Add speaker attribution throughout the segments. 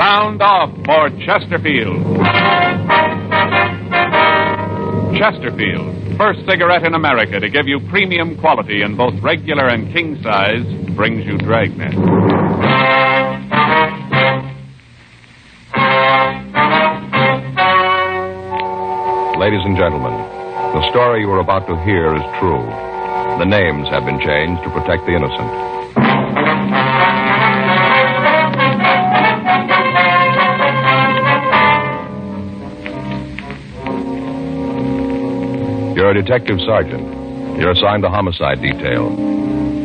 Speaker 1: Sound off for Chesterfield. Chesterfield, first cigarette in America to give you premium quality in both regular and king size, brings you Dragnet.
Speaker 2: Ladies and gentlemen, the story you are about to hear is true. The names have been changed to protect the innocent. You're a detective sergeant. You're assigned to homicide detail.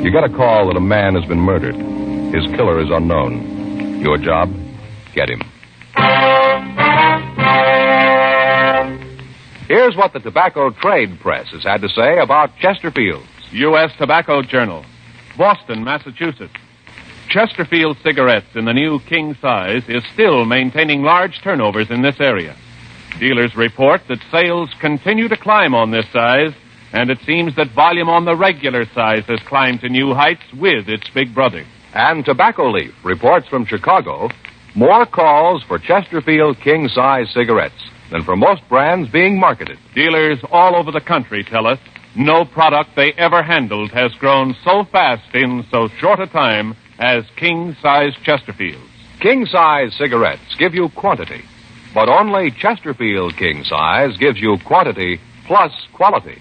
Speaker 2: You get a call that a man has been murdered. His killer is unknown. Your job? Get him. Here's what the tobacco trade press has had to say about Chesterfield's.
Speaker 1: U.S. Tobacco Journal, Boston, Massachusetts. Chesterfield cigarettes in the new king size is still maintaining large turnovers in this area. Dealers report that sales continue to climb on this size, and it seems that volume on the regular size has climbed to new heights with its big brother.
Speaker 2: And Tobacco Leaf reports from Chicago more calls for Chesterfield king-size cigarettes than for most brands being marketed.
Speaker 1: Dealers all over the country tell us no product they ever handled has grown so fast in so short a time as king-size Chesterfields.
Speaker 2: King-size cigarettes give you quantity, but only Chesterfield king-size gives you quantity plus quality.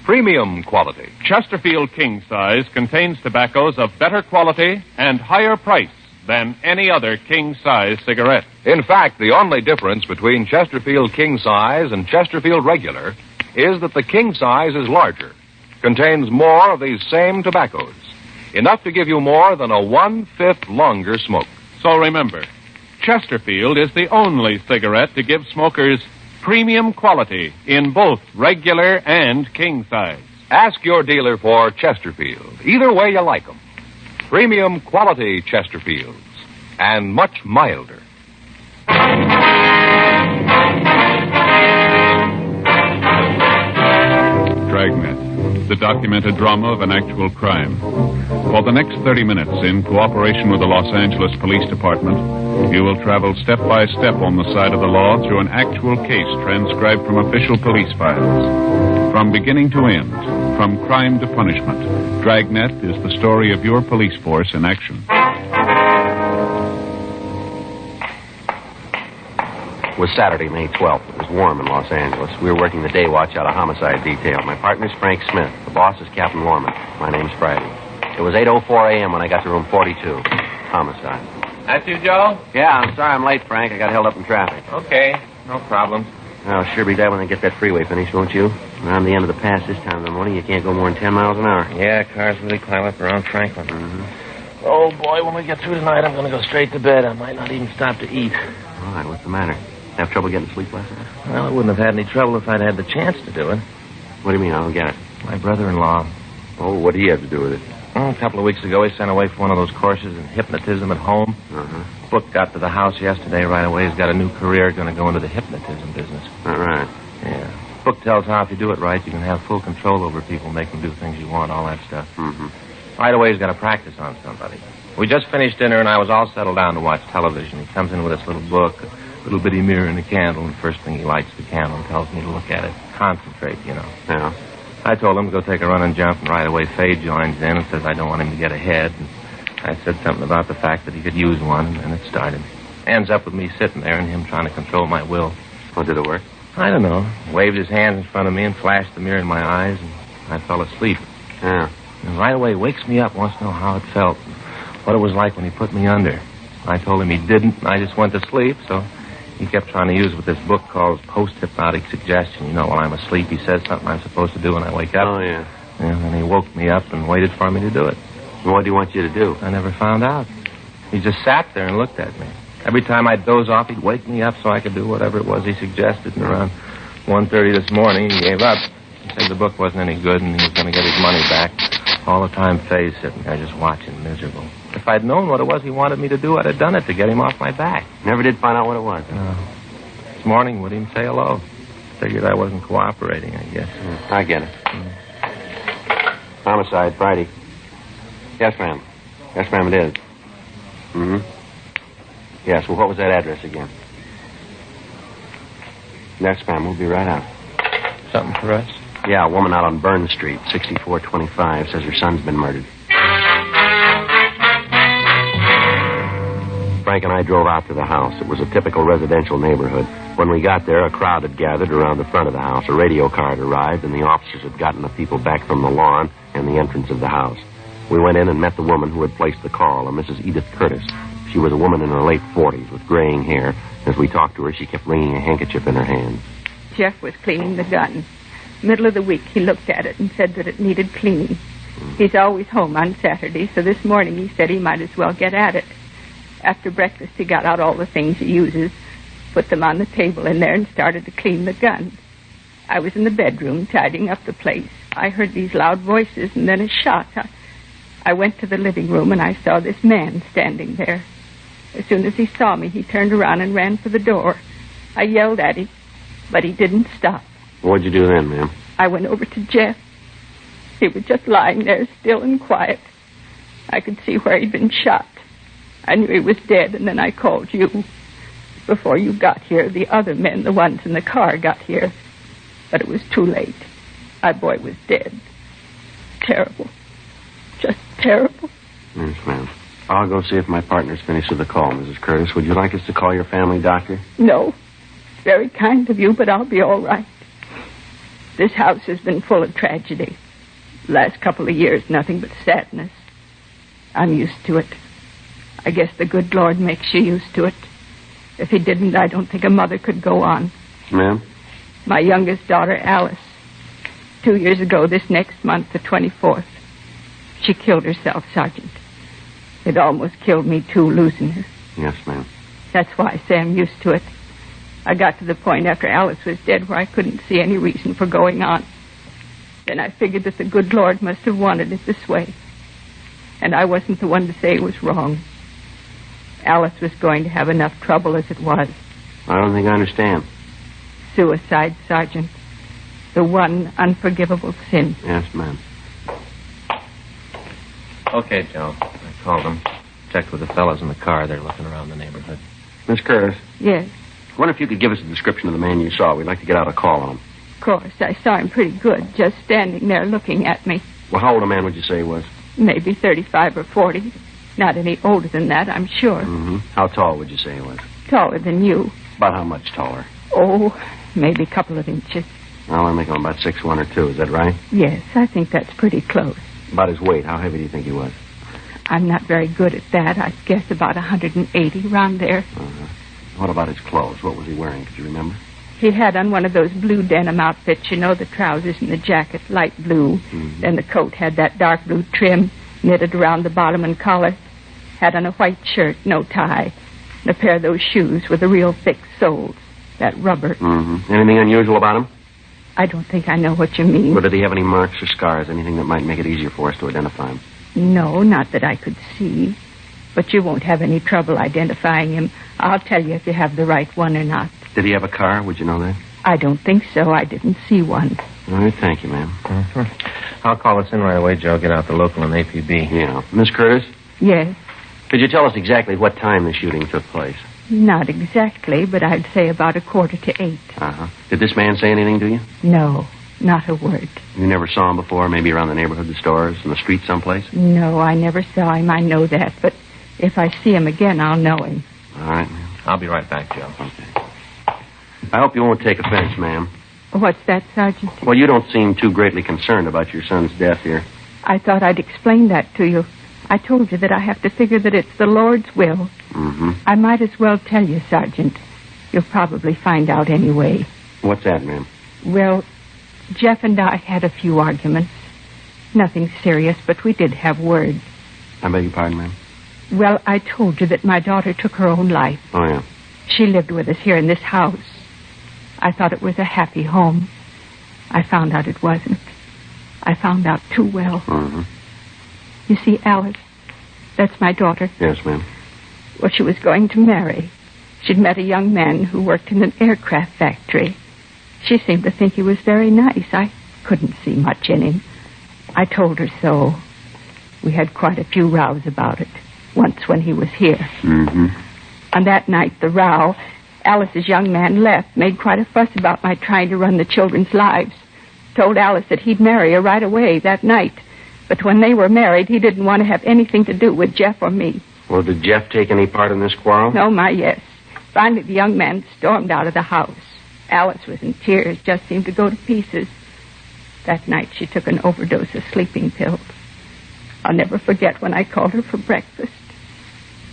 Speaker 2: Premium quality.
Speaker 1: Chesterfield king size contains tobaccos of better quality and higher price than any other king size cigarette.
Speaker 2: In fact, the only difference between Chesterfield king size and Chesterfield regular is that the king size is larger, contains more of these same tobaccos, enough to give you more than a 1/5 longer smoke.
Speaker 1: So remember, Chesterfield is the only cigarette to give smokers premium quality in both regular and king size.
Speaker 2: Ask your dealer for Chesterfield, either way you like them. Premium quality Chesterfields, and much milder.
Speaker 1: Dragnet, the documented drama of an actual crime. For the next 30 minutes, in cooperation with the Los Angeles Police Department, you will travel step by step on the side of the law through an actual case transcribed from official police files. From beginning to end, from crime to punishment, Dragnet is the story of your police force in action.
Speaker 3: It was Saturday, May 12th. It was warm in Los Angeles. We were working the day watch out of homicide detail. My partner's Frank Smith. The boss is Captain Lorman. My name's Friday. It was 8:04 a.m. when I got to room 42. Homicide.
Speaker 4: That's you, Joe?
Speaker 3: Yeah, I'm sorry I'm late, Frank. I got held up in traffic.
Speaker 4: Okay, no problem.
Speaker 3: I'll sure be glad when they get that freeway finished, won't you? Around the end of the pass this time of the morning, you can't go more than 10 miles an hour.
Speaker 4: Yeah, cars really climb up around Franklin.
Speaker 3: Mm-hmm.
Speaker 4: Oh, boy, when we get through tonight, I'm going to go straight to bed. I might not even stop to eat.
Speaker 3: All right, what's the matter? Have trouble getting to sleep last night?
Speaker 4: Well, I wouldn't have had any trouble if I'd had the chance to do it.
Speaker 3: What do you mean? I don't get it.
Speaker 4: My brother-in-law.
Speaker 3: Oh, what do you have to do with it?
Speaker 4: A couple of weeks ago, he sent away for one of those courses in hypnotism at home.
Speaker 3: Uh-huh.
Speaker 4: Book got to the house yesterday right away. He's got a new career, going to go into the hypnotism business.
Speaker 3: All right.
Speaker 4: Yeah. Book tells how if you do it right, you can have full control over people, make them do things you want, all that stuff.
Speaker 3: Mm-hmm.
Speaker 4: Right away, he's got to practice on somebody. We just finished dinner, and I was all settled down to watch television. He comes in with this little book, a little bitty mirror and a candle, and the first thing he lights the candle and tells me to look at it. Concentrate, you know.
Speaker 3: Yeah.
Speaker 4: I told him to go take a run and jump, and right away Faye joins in and says I don't want him to get ahead. And I said something about the fact that he could use one, and then it started. Ends up with me sitting there and him trying to control my will.
Speaker 3: Well, did it work?
Speaker 4: I don't know. Waved his hands in front of me and flashed the mirror in my eyes, and I fell asleep.
Speaker 3: Yeah.
Speaker 4: And right away wakes me up, wants to know how it felt, and what it was like when he put me under. I told him he didn't, and I just went to sleep, so he kept trying to use with this book called Post-Hypnotic Suggestion. You know, while I'm asleep, he says something I'm supposed to do when I wake up.
Speaker 3: Oh, yeah.
Speaker 4: And he woke me up and waited for me to do it.
Speaker 3: Well, what do you want you to do?
Speaker 4: I never found out. He just sat there and looked at me. Every time I'd doze off, he'd wake me up so I could do whatever it was he suggested. And around 1:30 this morning, he gave up. He said the book wasn't any good and he was going to get his money back. All the time, Faye's sitting there just watching, miserable. If I'd known what it was he wanted me to do, I'd have done it to get him off my back.
Speaker 3: Never did find out what it was.
Speaker 4: No. This morning, wouldn't even say hello. Figured I wasn't cooperating, I guess.
Speaker 3: I get it. Homicide, Friday. Yes, ma'am. Yes, ma'am, it is. Mm-hmm. Yes, well, what was that address again? Yes, ma'am, we'll be right out.
Speaker 4: Something for us?
Speaker 3: Yeah, a woman out on Burn Street, 6425, says her son's been murdered. Frank and I drove out to the house. It was a typical residential neighborhood. When we got there, a crowd had gathered around the front of the house. A radio car had arrived, and the officers had gotten the people back from the lawn and the entrance of the house. We went in and met the woman who had placed the call, a Mrs. Edith Curtis. She was a woman in her late 40s with graying hair. As we talked to her, she kept wringing a handkerchief in her hand.
Speaker 5: Jeff was cleaning the gun. Middle of the week, he looked at it and said that it needed cleaning. He's always home on Saturday, so this morning he said he might as well get at it. After breakfast, he got out all the things he uses, put them on the table in there, and started to clean the gun. I was in the bedroom tidying up the place. I heard these loud voices and then a shot. I went to the living room, and I saw this man standing there. As soon as he saw me, he turned around and ran for the door. I yelled at him, but he didn't stop.
Speaker 3: What'd you do then, ma'am?
Speaker 5: I went over to Jeff. He was just lying there, still and quiet. I could see where he'd been shot. I knew he was dead, and then I called you. Before you got here, the other men, the ones in the car, got here. But it was too late. My boy was dead. Terrible. Just terrible.
Speaker 3: Yes, ma'am. I'll go see if my partner's finished with the call, Mrs. Curtis. Would you like us to call your family doctor?
Speaker 5: No. Very kind of you, but I'll be all right. This house has been full of tragedy. Last couple of years, nothing but sadness. I'm used to it. I guess the good Lord makes you used to it. If he didn't, I don't think a mother could go on.
Speaker 3: Ma'am?
Speaker 5: My youngest daughter, Alice. 2 years ago, this next month, the 24th, she killed herself, Sergeant. It almost killed me, too, losing her.
Speaker 3: Yes, ma'am.
Speaker 5: That's why I say I'm used to it. I got to the point after Alice was dead where I couldn't see any reason for going on. Then I figured that the good Lord must have wanted it this way. And I wasn't the one to say it was wrong. Alice was going to have enough trouble as it was.
Speaker 3: I don't think I understand.
Speaker 5: Suicide, Sergeant. The one unforgivable sin.
Speaker 3: Yes, ma'am.
Speaker 4: Okay, Joe. I called them. Checked with the fellas in the car. They're looking around the neighborhood.
Speaker 3: Miss Curtis,
Speaker 5: Yes,
Speaker 3: I wonder if you could give us a description of the man you saw. We'd like to get out a call on him.
Speaker 5: of course. I saw him pretty good, just standing there looking at me.
Speaker 3: Well, how old a man would you say he was?
Speaker 5: Maybe 35 or 40. Not any older than that, I'm sure.
Speaker 3: Mm-hmm. How tall would you say he was?
Speaker 5: Taller than you.
Speaker 3: About how much taller?
Speaker 5: Oh, maybe a couple of inches.
Speaker 3: Well, I think I'm about 6'1" or 2". Is that right?
Speaker 5: Yes, I think that's pretty close.
Speaker 3: About his weight. How heavy do you think he was?
Speaker 5: I'm not very good at that. I guess about 180, around there.
Speaker 3: Uh-huh. What about his clothes? What was he wearing? Could you remember?
Speaker 5: He had on one of those blue denim outfits, you know, the trousers and the jacket, light blue.
Speaker 3: Mm-hmm.
Speaker 5: Then the coat had that dark blue trim, knitted around the bottom and collar. Had on a white shirt, no tie. And a pair of those shoes with the real thick soles. That rubber.
Speaker 3: Mm-hmm. Anything unusual about him?
Speaker 5: I don't think I know what you mean.
Speaker 3: Or did he have any marks or scars? Anything that might make it easier for us to identify him?
Speaker 5: No, not that I could see. But you won't have any trouble identifying him. I'll tell you if you have the right one or not.
Speaker 3: Did he have a car? Would you know that?
Speaker 5: I don't think so. I didn't see one.
Speaker 3: All right, thank you, ma'am.
Speaker 4: Mm-hmm. I'll call us in right away, Joe. Get out the local and APB.
Speaker 3: Yeah. Miss Curtis,
Speaker 5: Yes.
Speaker 3: could you tell us exactly what time the shooting took place?
Speaker 5: Not exactly, but I'd say about 7:45.
Speaker 3: Uh-huh. Did this man say anything to you?
Speaker 5: No, not a word.
Speaker 3: You never saw him before, maybe around the neighborhood, the stores, in the street someplace?
Speaker 5: No, I never saw him. I know that. But if I see him again, I'll know him.
Speaker 3: All right, ma'am.
Speaker 4: I'll be right back, Joe.
Speaker 3: Okay. I hope you won't take offense, ma'am.
Speaker 5: What's that, Sergeant?
Speaker 3: Well, you don't seem too greatly concerned about your son's death here.
Speaker 5: I thought I'd explain that to you. I told you that I have to figure that it's the Lord's will.
Speaker 3: Mm-hmm.
Speaker 5: I might as well tell you, Sergeant. You'll probably find out anyway.
Speaker 3: What's that, ma'am?
Speaker 5: Well, Jeff and I had a few arguments. Nothing serious, but we did have words.
Speaker 3: I beg your pardon, ma'am?
Speaker 5: Well, I told you that my daughter took her own life.
Speaker 3: Oh, yeah.
Speaker 5: She lived with us here in this house. I thought it was a happy home. I found out it wasn't. I found out too well.
Speaker 3: Mm-hmm.
Speaker 5: You see, Alice, that's my daughter.
Speaker 3: Yes, ma'am.
Speaker 5: Well, she was going to marry. She'd met a young man who worked in an aircraft factory. She seemed to think he was very nice. I couldn't see much in him. I told her so. We had quite a few rows about it. Once when he was here.
Speaker 3: Mm-hmm.
Speaker 5: On that night, the row, Alice's young man left, made quite a fuss about my trying to run the children's lives. Told Alice that he'd marry her right away that night. But when they were married, he didn't want to have anything to do with Jeff or me.
Speaker 3: Well, did Jeff take any part in this quarrel?
Speaker 5: No, my yes. Finally, the young man stormed out of the house. Alice was in tears, just seemed to go to pieces. That night, she took an overdose of sleeping pills. I'll never forget when I called her for breakfast.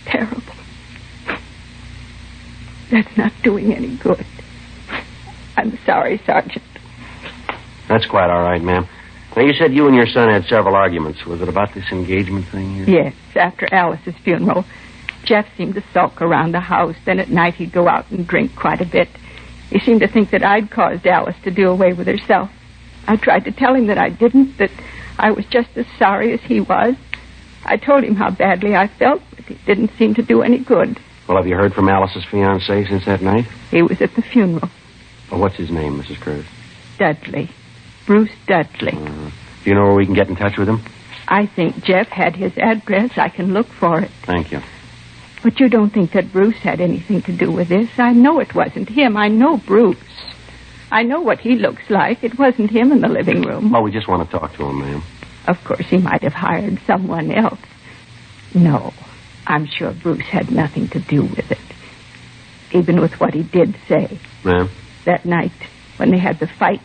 Speaker 5: Terrible. That's not doing any good. I'm sorry, Sergeant.
Speaker 3: That's quite all right, ma'am. Now, you said you and your son had several arguments. Was it about this engagement thing here?
Speaker 5: Yes, after Alice's funeral. Jeff seemed to sulk around the house. Then at night he'd go out and drink quite a bit. He seemed to think that I'd caused Alice to do away with herself. I tried to tell him that I didn't, that I was just as sorry as he was. I told him how badly I felt, but it didn't seem to do any good.
Speaker 3: Well, have you heard from Alice's fiancé since that night?
Speaker 5: He was at the funeral.
Speaker 3: Well, what's his name, Mrs. Curtis?
Speaker 5: Dudley. Bruce Dudley.
Speaker 3: Do you know where we can get in touch with him?
Speaker 5: I think Jeff had his address. I can look for it.
Speaker 3: Thank you.
Speaker 5: But you don't think that Bruce had anything to do with this? I know it wasn't him. I know Bruce. I know what he looks like. It wasn't him in the living room.
Speaker 3: Well, we just want to talk to him, ma'am.
Speaker 5: Of course, he might have hired someone else. No, I'm sure Bruce had nothing to do with it. Even with what he did say.
Speaker 3: Ma'am?
Speaker 5: That night, when they had the fight,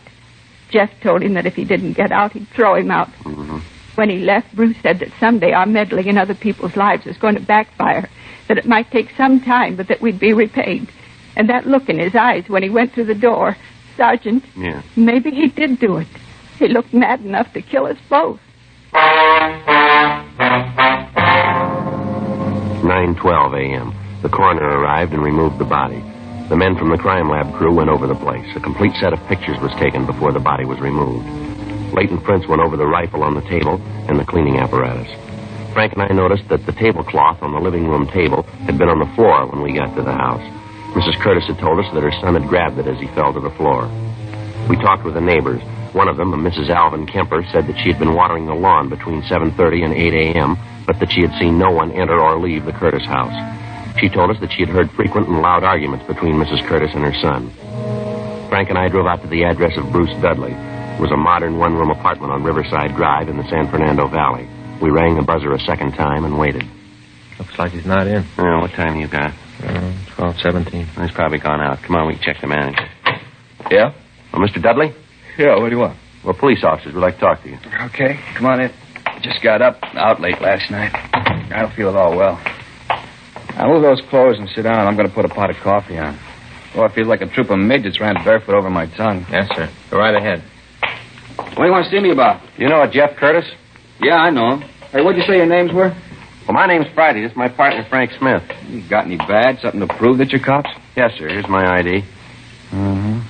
Speaker 5: Jeff told him that if he didn't get out, he'd throw him out.
Speaker 3: Mm-hmm.
Speaker 5: When he left, Bruce said that someday our meddling in other people's lives was going to backfire, that it might take some time, but that we'd be repaid. And that look in his eyes when he went through the door, Sergeant,
Speaker 3: Yeah.
Speaker 5: Maybe he did do it. He looked mad enough to kill us both.
Speaker 3: 9:12 a.m. The coroner arrived and removed the body. The men from the crime lab crew went over the place. A complete set of pictures was taken before the body was removed. Leighton Prince went over the rifle on the table and the cleaning apparatus. Frank and I noticed that the tablecloth on the living room table had been on the floor when we got to the house. Mrs. Curtis had told us that her son had grabbed it as he fell to the floor. We talked with the neighbors. One of them, a Mrs. Alvin Kemper, said that she had been watering the lawn between 7:30 and 8 a.m., but that she had seen no one enter or leave the Curtis house. She told us that she had heard frequent and loud arguments between Mrs. Curtis and her son. Frank and I drove out to the address of Bruce Dudley. It was a modern one-room apartment on Riverside Drive in the San Fernando Valley. We rang the buzzer a second time and waited.
Speaker 4: Looks like he's not in.
Speaker 3: Oh, what time you got?
Speaker 4: 12:17.
Speaker 3: He's probably gone out. Come on, we can check the manager.
Speaker 6: Yeah?
Speaker 3: Well, Mr. Dudley?
Speaker 6: Yeah, what do you want?
Speaker 3: We're police officers. We'd like to talk to you.
Speaker 6: Okay, come on in. Just got up, out late last night. I don't feel at all well. Now move those clothes and sit down. I'm going to put a pot of coffee on. Oh, I feel like a troop of midgets ran barefoot over my tongue.
Speaker 4: Yes, sir. Go right ahead.
Speaker 6: What do you want to see me about?
Speaker 3: You know Jeff Curtis?
Speaker 6: Yeah, I know him. Hey, what'd you say your names were?
Speaker 3: Well, my name's Friday. This is my partner, Frank Smith.
Speaker 6: You got any badge? Something to prove that you're cops?
Speaker 3: Yes, sir. Here's my ID.
Speaker 6: Uh-huh.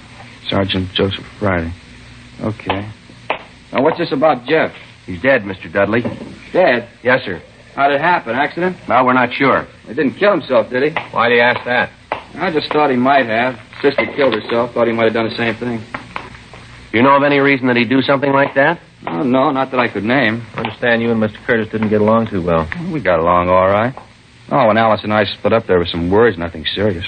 Speaker 6: Sergeant Joseph Friday. Okay. Now, what's this about Jeff?
Speaker 3: He's dead, Mr. Dudley.
Speaker 6: Dead?
Speaker 3: Yes, sir.
Speaker 6: How'd it happen? Accident?
Speaker 3: Well, we're not sure.
Speaker 6: He didn't kill himself, did he?
Speaker 4: Why do you ask that?
Speaker 6: I just thought he might have. Sister killed herself. Thought he might have done the same thing.
Speaker 3: Do you know of any reason that he'd do something like that?
Speaker 6: Oh, no, not that I could name.
Speaker 4: I understand you and Mr. Curtis didn't get along too well.
Speaker 6: We got along all right. Oh, when Alice and I split up, there were some words, nothing serious.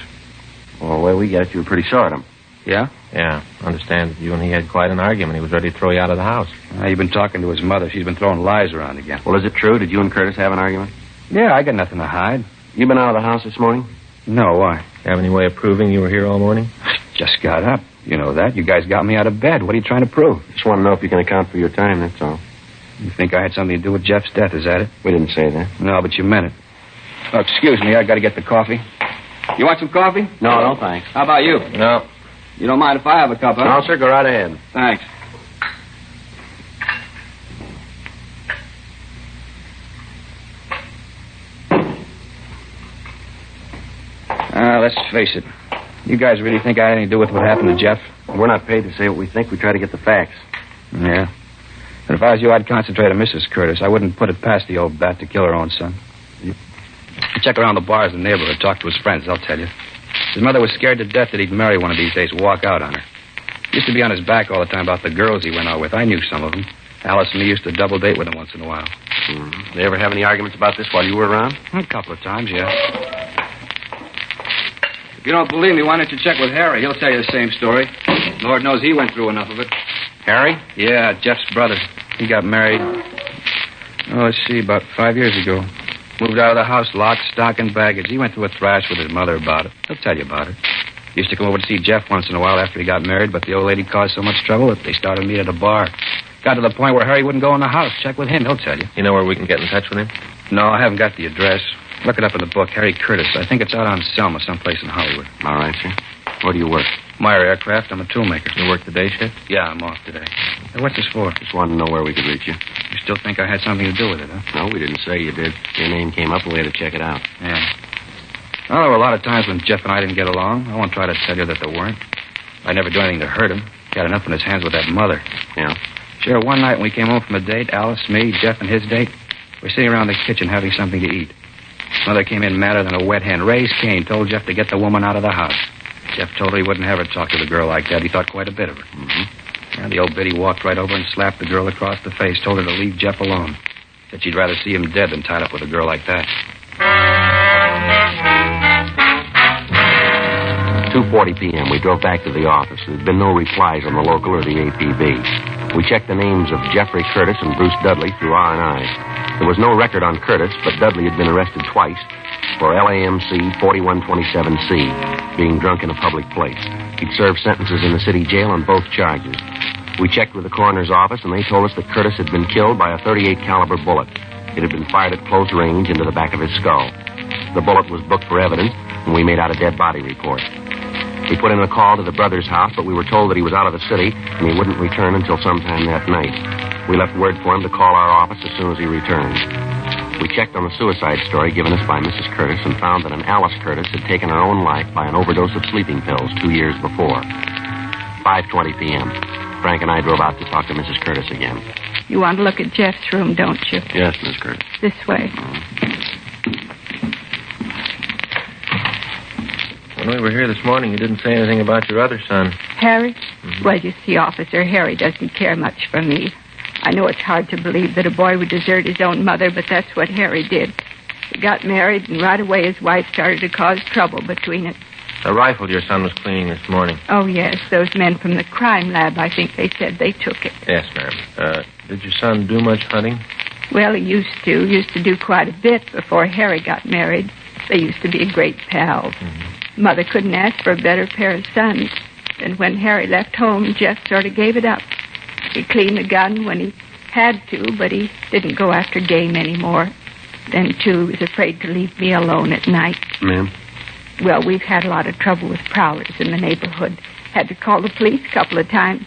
Speaker 3: Well, the way we get it, you were pretty sore at him.
Speaker 6: Yeah?
Speaker 4: Yeah, I understand that you and he had quite an argument. He was ready to throw you out of the house.
Speaker 6: You've been talking to his mother. She's been throwing lies around again.
Speaker 3: Well, is it true? Did you and Curtis have an argument?
Speaker 6: Yeah, I got nothing to hide.
Speaker 3: You been out of the house this morning?
Speaker 6: No, why?
Speaker 4: Have any way of proving you were here all morning?
Speaker 6: Just got up. You know that. You guys got me out of bed. What are you trying to prove?
Speaker 3: Just want to know if you can account for your time, that's all.
Speaker 6: You think I had something to do with Jeff's death, is that it?
Speaker 3: We didn't say that.
Speaker 6: No, but you meant it. Oh, excuse me, I got to get the coffee. You want some coffee?
Speaker 3: No, thanks.
Speaker 6: How about you?
Speaker 4: No.
Speaker 6: You don't mind if I have a cup, huh?
Speaker 3: No, sir, go right ahead.
Speaker 6: Thanks. Let's face it. You guys really think I had anything to do with what happened to Jeff?
Speaker 3: We're not paid to say what we think. We try to get the facts.
Speaker 6: Yeah. But if I was you, I'd concentrate on Mrs. Curtis. I wouldn't put it past the old bat to kill her own son. Check around the bars in the neighborhood. Talk to his friends. They'll tell you. His mother was scared to death that he'd marry one of these days, walk out on her. Used to be on his back all the time about the girls he went out with. I knew some of them. Alice and me used to double date with him once in a while.
Speaker 3: They ever have any arguments about this while you were around?
Speaker 6: A couple of times, yeah. If you don't believe me, why don't you check with Harry? He'll tell you the same story. Lord knows he went through enough of it.
Speaker 4: Harry?
Speaker 6: Yeah, Jeff's brother. He got married, let's see, about 5 years ago. Moved out of the house, lock, stock, and baggage. He went through a thrash with his mother about it. He'll tell you about it. Used to come over to see Jeff once in a while after he got married, but the old lady caused so much trouble that they started to meet at a bar. Got to the point where Harry wouldn't go in the house. Check with him, he'll tell you.
Speaker 4: You know where we can get in touch with him?
Speaker 6: No, I haven't got the address. Look it up in the book, Harry Curtis. I think it's out on Selma, someplace in Hollywood.
Speaker 3: All right, sir. Where do you work?
Speaker 6: Meyer Aircraft. I'm a toolmaker.
Speaker 4: You work the day shift?
Speaker 6: Yeah, I'm off today. Hey, what's this for?
Speaker 3: Just wanted to know where we could reach you.
Speaker 6: You still think I had something to do with it, huh?
Speaker 3: No, we didn't say you did. Your name came up and we had to check it out.
Speaker 6: Yeah. Well, there were a lot of times when Jeff and I didn't get along. I won't try to tell you that there weren't. I'd never do anything to hurt him. He had enough on his hands with that mother.
Speaker 3: Yeah?
Speaker 6: Sure, one night when we came home from a date, Alice, me, Jeff, and his date, we're sitting around the kitchen having something to eat. Mother came in madder than a wet hen. Raised Cain, told Jeff to get the woman out of the house. Jeff told her he wouldn't have her talk to the girl like that. He thought quite a bit of her.
Speaker 3: Mm-hmm.
Speaker 6: And the old biddy walked right over and slapped the girl across the face, told her to leave Jeff alone. Said she'd rather see him dead than tied up with a girl like that.
Speaker 3: 2:40 p.m. We drove back to the office. There'd been no replies on the local or the APB. We checked the names of Jeffrey Curtis and Bruce Dudley through R&I. There was no record on Curtis, but Dudley had been arrested twice for LAMC 4127C, being drunk in a public place. He'd served sentences in the city jail on both charges. We checked with the coroner's office, and they told us that Curtis had been killed by a .38 caliber bullet. It had been fired at close range into the back of his skull. The bullet was booked for evidence, and we made out a dead body report. We put in a call to the brother's house, but we were told that he was out of the city, and he wouldn't return until sometime that night. We left word for him to call our office as soon as he returned. We checked on the suicide story given us by Mrs. Curtis and found that an Alice Curtis had taken her own life by an overdose of sleeping pills 2 years before. 5:20 p.m. Frank and I drove out to talk to Mrs. Curtis again.
Speaker 5: You want to look at Jeff's room, don't you?
Speaker 3: Yes, Miss Curtis.
Speaker 5: This way.
Speaker 4: When we were here this morning, you didn't say anything about your other son.
Speaker 5: Harry? Mm-hmm. Well, you see, Officer, Harry doesn't care much for me. I know it's hard to believe that a boy would desert his own mother, but that's what Harry did. He got married, and right away his wife started to cause trouble between us.
Speaker 4: The rifle your son was cleaning this morning.
Speaker 5: Oh, yes. Those men from the crime lab, I think they said they took it.
Speaker 4: Yes, ma'am. Did your son do much hunting?
Speaker 5: Well, he used to do quite a bit before Harry got married. They used to be great pals. Mm-hmm. Mother couldn't ask for a better pair of sons. And when Harry left home, Jeff sort of gave it up. He cleaned the gun when he had to, but he didn't go after game anymore. Then, too, he was afraid to leave me alone at night.
Speaker 3: Ma'am?
Speaker 5: Well, we've had a lot of trouble with prowlers in the neighborhood. Had to call the police a couple of times.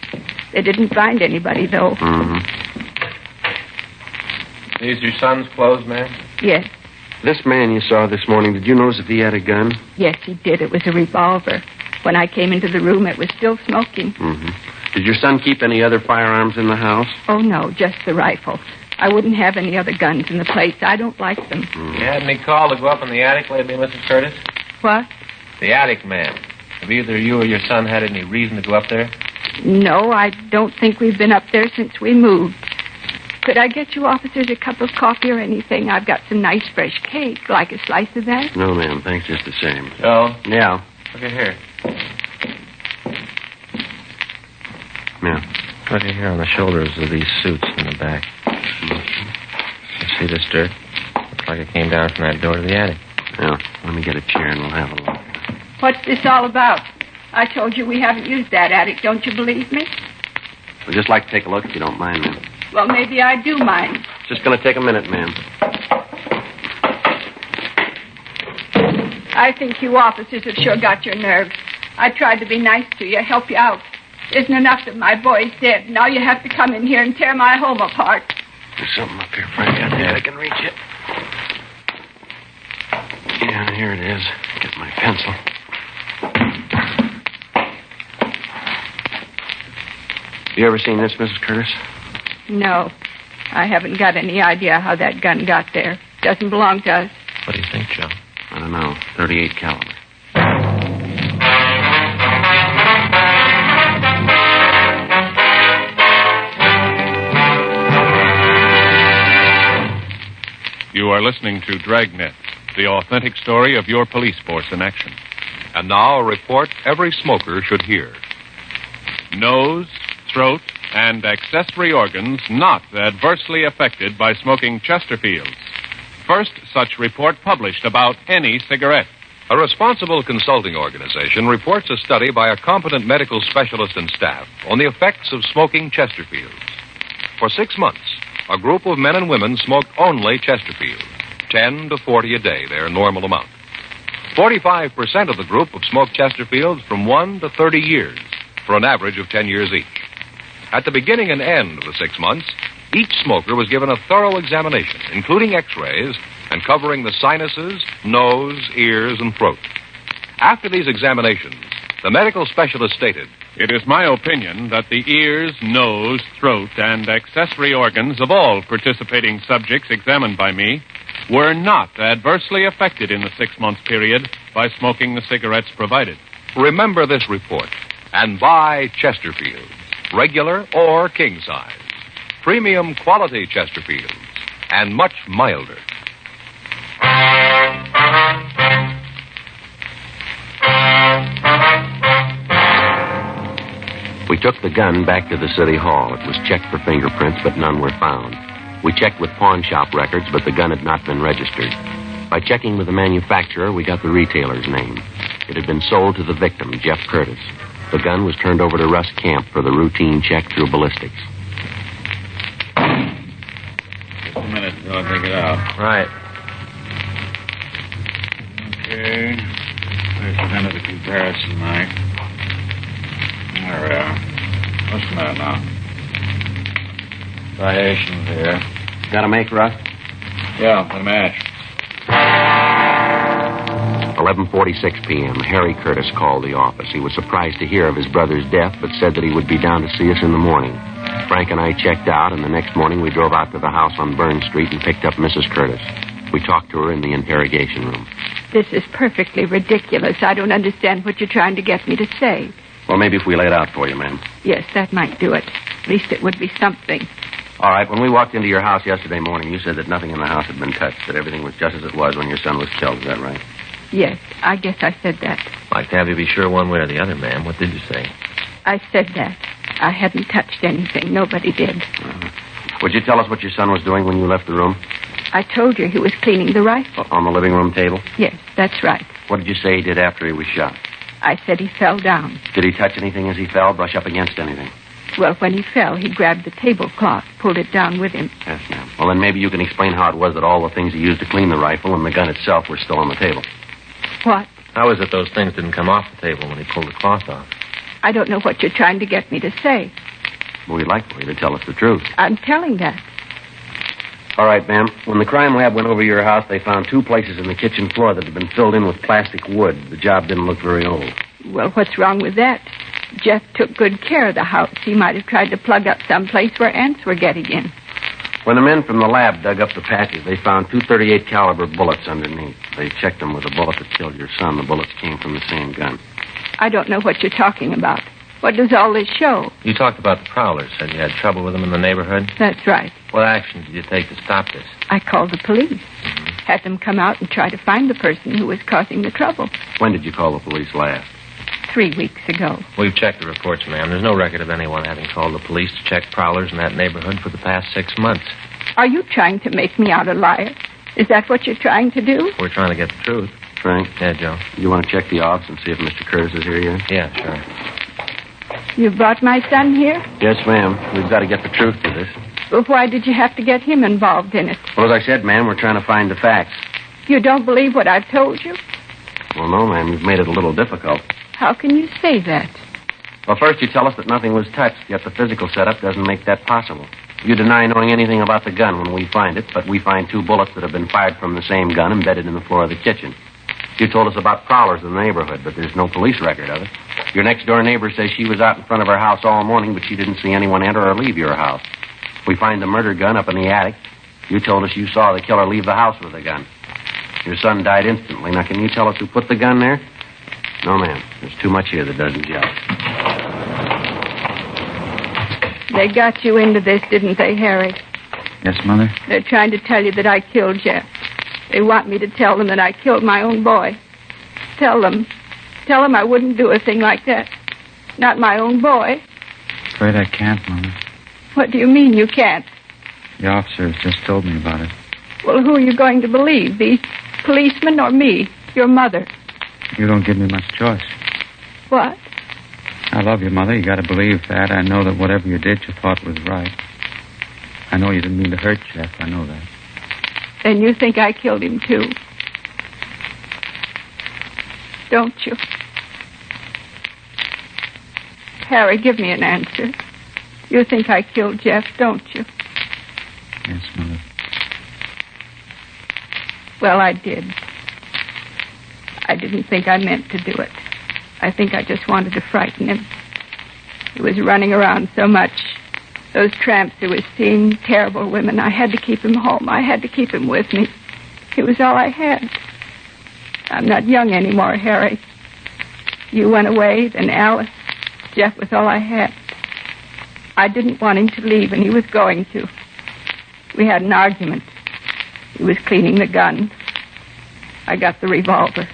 Speaker 5: They didn't find anybody, though.
Speaker 3: Mm-hmm.
Speaker 4: These your son's clothes, ma'am?
Speaker 5: Yes.
Speaker 3: This man you saw this morning, did you notice if he had a gun?
Speaker 5: Yes, he did. It was a revolver. When I came into the room, it was still smoking.
Speaker 3: Mm-hmm. Did your son keep any other firearms in the house?
Speaker 5: Oh, no, just the rifle. I wouldn't have any other guns in the place. I don't like them.
Speaker 3: Mm-hmm.
Speaker 4: You had any call to go up in the attic lately, Mrs. Curtis?
Speaker 5: What?
Speaker 4: The attic, ma'am. Have either you or your son had any reason to go up there?
Speaker 5: No, I don't think we've been up there since we moved. Could I get you officers a cup of coffee or anything? I've got some nice fresh cake. Like a slice of that?
Speaker 3: No, ma'am. Thanks, just the same.
Speaker 4: Oh?
Speaker 3: Yeah.
Speaker 4: Look at here.
Speaker 3: Yeah.
Speaker 4: Look at here on the shoulders of these suits in the back. You see this dirt? Looks like it came down from that door to the attic.
Speaker 3: Yeah. Let me get a chair and we'll have a look.
Speaker 5: What's this all about? I told you we haven't used that attic. Don't you believe me?
Speaker 3: We'd just like to take a look if you don't mind, ma'am.
Speaker 5: Well, maybe I do mind.
Speaker 3: It's just going to take a minute, ma'am.
Speaker 5: I think you officers have sure got your nerve. I tried to be nice to you, help you out. Isn't enough that my boy's dead. Now you have to come in here and tear my home apart.
Speaker 3: There's something up here, Frank. I can reach it. Yeah, here it is. Get my pencil. You ever seen this, Mrs. Curtis?
Speaker 5: No. I haven't got any idea how that gun got there. Doesn't belong to us.
Speaker 4: What do you think, Joe?
Speaker 3: I don't know. .38 caliber.
Speaker 1: You are listening to Dragnet, the authentic story of your police force in action.
Speaker 2: And now a report every smoker should hear.
Speaker 1: Nose, throat, and accessory organs not adversely affected by smoking Chesterfields. First such report published about any cigarette.
Speaker 2: A responsible consulting organization reports a study by a competent medical specialist and staff on the effects of smoking Chesterfields. For 6 months, a group of men and women smoked only Chesterfields, 10 to 40 a day, their normal amount. 45% of the group have smoked Chesterfields from 1 to 30 years, for an average of 10 years each. At the beginning and end of the 6 months, each smoker was given a thorough examination, including x-rays, and covering the sinuses, nose, ears, and throat. After these examinations, the medical specialist stated,
Speaker 1: It is my opinion that the ears, nose, throat, and accessory organs of all participating subjects examined by me were not adversely affected in the 6-month period by smoking the cigarettes provided.
Speaker 2: remember this report and buy Chesterfields, regular or king size. Premium quality Chesterfields, and much milder.
Speaker 3: We took the gun back to the city hall. It was checked for fingerprints, but none were found. We checked with pawn shop records, but the gun had not been registered. By checking with the manufacturer, we got the retailer's name. It had been sold to the victim, Jeff Curtis. The gun was turned over to Russ Camp for the routine check through ballistics.
Speaker 6: Just a minute until I take it out.
Speaker 4: Right.
Speaker 6: Okay. There's the gun of the comparison knife. There we are. What's the matter now? Striations here.
Speaker 3: Got a make, Russ?
Speaker 6: Yeah, the match.
Speaker 3: 11:46 p.m. Harry Curtis called the office. He was surprised to hear of his brother's death, but said that he would be down to see us in the morning. Frank and I checked out, and the next morning we drove out to the house on Burn Street and picked up Mrs. Curtis. We talked to her in the interrogation room.
Speaker 5: This is perfectly ridiculous. I don't understand what you're trying to get me to say.
Speaker 3: Well, maybe if we lay it out for you, ma'am.
Speaker 5: Yes, that might do it. At least it would be something.
Speaker 3: All right, when we walked into your house yesterday morning, you said that nothing in the house had been touched, that everything was just as it was when your son was killed. Is that right?
Speaker 5: Yes, I guess I said that.
Speaker 4: Like to have you be sure one way or the other, ma'am. What did you say?
Speaker 5: I said that. I hadn't touched anything. Nobody did.
Speaker 3: Would you tell us what your son was doing when you left the room?
Speaker 5: I told you he was cleaning the rifle.
Speaker 3: On the living room table?
Speaker 5: Yes, that's right.
Speaker 3: What did you say he did after he was shot?
Speaker 5: I said he fell down.
Speaker 3: Did he touch anything as he fell, brush up against anything?
Speaker 5: Well, when he fell, he grabbed the tablecloth, pulled it down with him.
Speaker 3: Yes, ma'am. Well, then maybe you can explain how it was that all the things he used to clean the rifle and the gun itself were still on the table.
Speaker 5: What?
Speaker 4: How is it those things didn't come off the table when he pulled the cloth off?
Speaker 5: I don't know what you're trying to get me to say.
Speaker 3: Well, we'd like for you to tell us the truth.
Speaker 5: I'm telling that.
Speaker 3: All right, ma'am. When the crime lab went over your house, they found 2 places in the kitchen floor that had been filled in with plastic wood. The job didn't look very old.
Speaker 5: Well, what's wrong with that? Jeff took good care of the house. He might have tried to plug up some place where ants were getting in.
Speaker 3: When the men from the lab dug up the patches, they found 2 .38 caliber bullets underneath. They checked them with the bullet that killed your son. The bullets came from the same gun.
Speaker 5: I don't know what you're talking about. What does all this show?
Speaker 4: You talked about the prowlers. Said you had trouble with them in the neighborhood.
Speaker 5: That's right.
Speaker 4: What action did you take to stop this?
Speaker 5: I called the police. Had them come out and try to find the person who was causing the trouble.
Speaker 3: When did you call the police last?
Speaker 5: 3 weeks ago.
Speaker 4: We've checked the reports, ma'am. There's no record of anyone having called the police to check prowlers in that neighborhood for the past 6 months.
Speaker 5: Are you trying to make me out a liar? Is that what you're trying to do?
Speaker 4: We're trying to get the truth.
Speaker 3: Frank?
Speaker 4: Yeah, Joe?
Speaker 3: You want to check the office and see if Mr. Curtis is here yet?
Speaker 4: Yeah, sure.
Speaker 5: You brought my son here?
Speaker 3: Yes, ma'am. We've got to get the truth to this.
Speaker 5: Well, why did you have to get him involved in it?
Speaker 3: Well, as I said, ma'am, we're trying to find the facts.
Speaker 5: You don't believe what I've told you?
Speaker 3: Well, no, ma'am. You've made it a little difficult.
Speaker 5: How can you say that?
Speaker 3: Well, first you tell us that nothing was touched, yet the physical setup doesn't make that possible. You deny knowing anything about the gun when we find it, but we find 2 bullets that have been fired from the same gun embedded in the floor of the kitchen. You told us about prowlers in the neighborhood, but there's no police record of it. Your next-door neighbor says she was out in front of her house all morning, but she didn't see anyone enter or leave your house. We find the murder gun up in the attic. You told us you saw the killer leave the house with the gun. Your son died instantly. Now, can you tell us who put the gun there? No, ma'am. There's too much here that doesn't gel.
Speaker 5: They got you into this, didn't they, Harry?
Speaker 6: Yes, Mother?
Speaker 5: They're trying to tell you that I killed Jeff. They want me to tell them that I killed my own boy. Tell them. Tell him I wouldn't do a thing like that. Not my own boy.
Speaker 6: Afraid I can't, Mama.
Speaker 5: What do you mean you can't?
Speaker 6: The officers just told me about it.
Speaker 5: Well, who are you going to believe? The policeman or me? Your mother?
Speaker 6: You don't give me much choice.
Speaker 5: What?
Speaker 6: I love you, Mother. You got to believe that. I know that whatever you did, you thought was right. I know you didn't mean to hurt Jeff. I know that.
Speaker 5: And you think I killed him, too? Don't you? Harry, give me an answer. You think I killed Jeff, don't you?
Speaker 6: Yes, Mother.
Speaker 5: Well, I did. I didn't think I meant to do it. I think I just wanted to frighten him. He was running around so much. Those tramps he was seeing, terrible women. I had to keep him home. I had to keep him with me. He was all I had. I'm not young anymore, Harry. You went away, then Alice. Jeff was all I had. I didn't want him to leave, and he was going to. We had an argument. He was cleaning the gun. I got the revolver.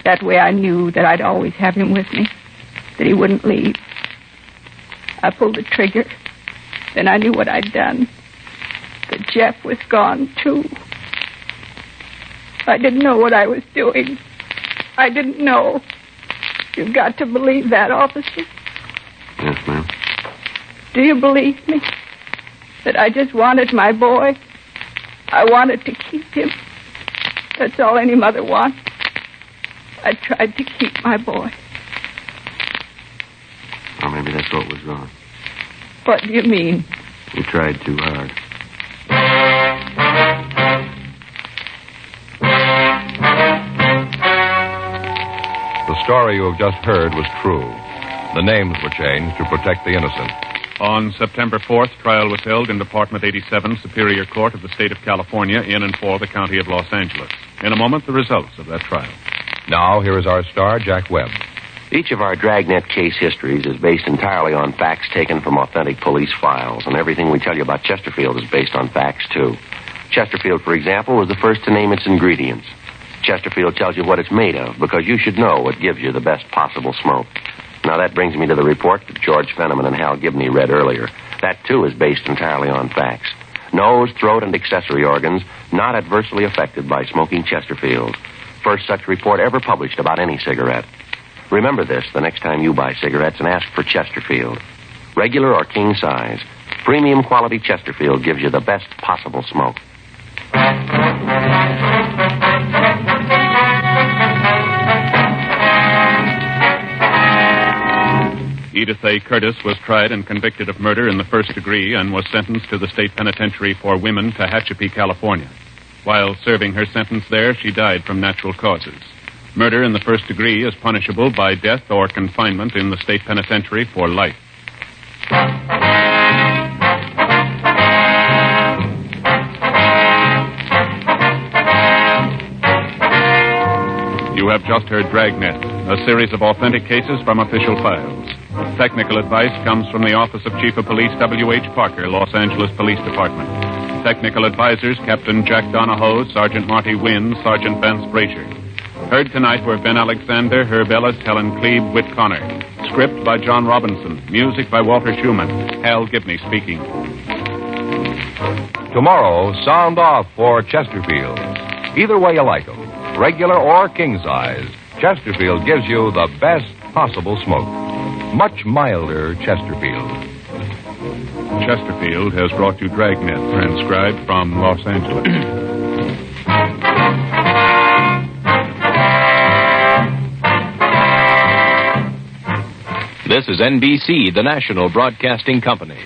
Speaker 5: That way I knew that I'd always have him with me, that he wouldn't leave. I pulled the trigger. Then I knew what I'd done. That Jeff was gone, too. I didn't know what I was doing. I didn't know. You've got to believe that, officer.
Speaker 3: Yes, ma'am.
Speaker 5: Do you believe me? That I just wanted my boy? I wanted to keep him. That's all any mother wants. I tried to keep my boy.
Speaker 3: Or maybe that's what was wrong.
Speaker 5: What do you mean?
Speaker 3: You tried too hard.
Speaker 2: The story you have just heard was true. The names were changed to protect the innocent.
Speaker 1: On September 4th, trial was held in Department 87, Superior Court of the State of California, in and for the County of Los Angeles. In a moment, the results of that trial.
Speaker 2: Now, here is our star, Jack Webb.
Speaker 3: Each of our Dragnet case histories is based entirely on facts taken from authentic police files, and everything we tell you about Chesterfield is based on facts, too. Chesterfield, for example, was the first to name its ingredients. Chesterfield tells you what it's made of, because you should know what gives you the best possible smoke. Now, that brings me to the report that George Fenneman and Hal Gibney read earlier. That, too, is based entirely on facts. Nose, throat, and accessory organs not adversely affected by smoking Chesterfield. First such report ever published about any cigarette. Remember this the next time you buy cigarettes and ask for Chesterfield. Regular or king size, premium quality Chesterfield gives you the best possible smoke.
Speaker 1: Edith A. Curtis was tried and convicted of murder in the first degree and was sentenced to the state penitentiary for women, Tehachapi, California. While serving her sentence there, she died from natural causes. Murder in the first degree is punishable by death or confinement in the state penitentiary for life. You have just heard Dragnet, a series of authentic cases from official files. Technical advice comes from the Office of Chief of Police W.H. Parker, Los Angeles Police Department. Technical advisors, Captain Jack Donahoe, Sergeant Marty Wynn, Sergeant Vance Brasher. Heard tonight were Ben Alexander, Herb Ellis, Helen Klebe, Whit Connor. Script by John Robinson. Music by Walter Schumann. Hal Gibney speaking.
Speaker 2: Tomorrow, sound off for Chesterfield. Either way you like them, regular or king size, Chesterfield gives you the best possible smoke. Much milder Chesterfield.
Speaker 1: Chesterfield has brought you Dragnet, transcribed from Los Angeles.
Speaker 2: This is NBC, the national broadcasting company.